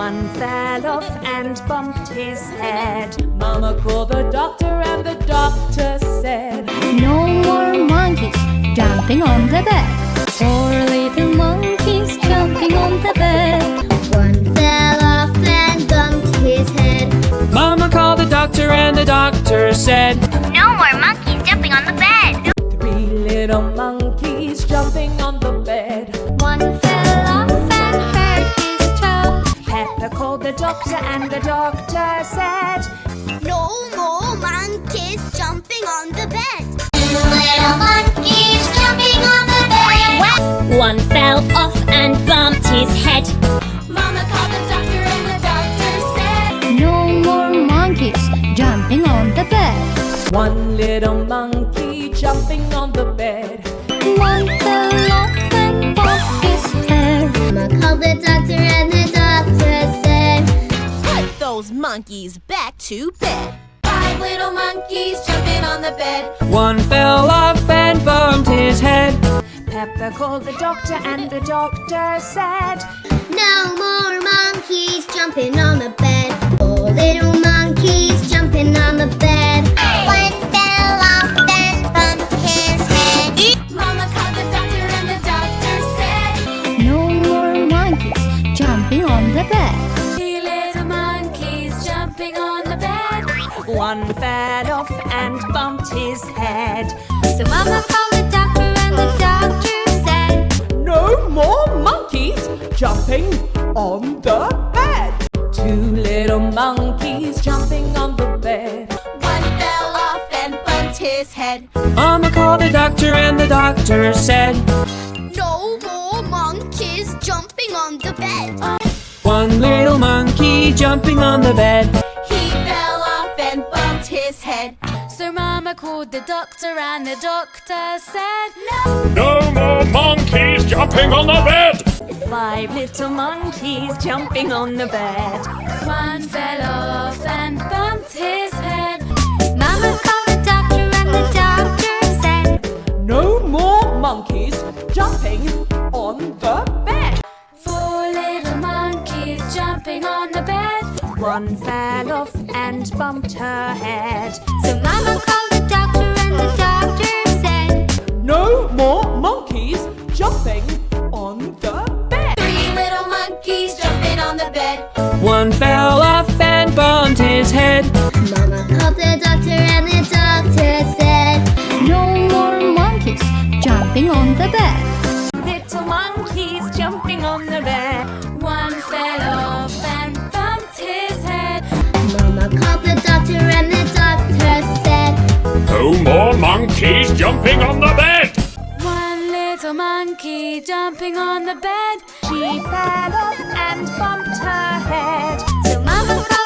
One fell off and bumped his head. Mama called the doctor and the doctor said, No more monkeys jumping on the bed. 4 little monkeys jumping on the bed. One fell off and bumped his head. Mama called the doctor and the doctor said, No more monkeys jumping on the bed. 3 little monkeys jumping on the bed. One fell off and hurt his toe. Pepper called the doctor and the doctor said, No more monkeys jumping on the bed. 2 little monkeys jumping on the bed. One fell off and bumped his head. Mama called the doctor and the doctor said, No more monkeys jumping on the bed. 1 little monkey jumping on the bed. One fell off and bumped his hair. Mama called the doctor and the doctor said, Put those monkeys back to bed. 5 little monkeys jumping on the bed. one fell off and bumped his head. Pepper called the doctor and the doctor said, No more monkeys jumping on the bed. 4 little monkeys jumping on the bed. One fell off and bumped his head. Mama called the doctor and the doctor said, No more monkeys jumping on the bed. 3 little monkeys jumping on the bed. 1 fell off and bumped his head. So Mama called the doctor and the doctor said, No more monkeys jumping on the bed. 2 little monkeys jumping on the bed. 1 fell off and bumped his head. Mama called the doctor and the doctor said, No more monkeys jumping on the bed. 1 little monkey jumping on the bed. He fell off and bumped his head. So Mama called the doctor and the doctor said, No more monkeys jumping on the bed. 5 little monkeys jumping on the bed. 1 fell off and bumped his head. Mama called the doctor and the doctor said, No more monkeys jumping on the bed. 4 little monkeys jumping on the bed. 1 fell off and bumped her head. So Mama called the doctor and the doctor said, No more monkeys jumping on the bed. 3 little monkeys jumping on the bed. 1 fell off and bumped his head. Mama called the doctor and the doctor said, No more monkeys jumping on the bed. Little monkeys jumping on the bed. 1 fell off and bumped his head. Mama called the doctor and the doctor said, No more monkeys jumping on the bed. 1 little monkey jumping on the bed. She fell off and bumped her head. So Mama called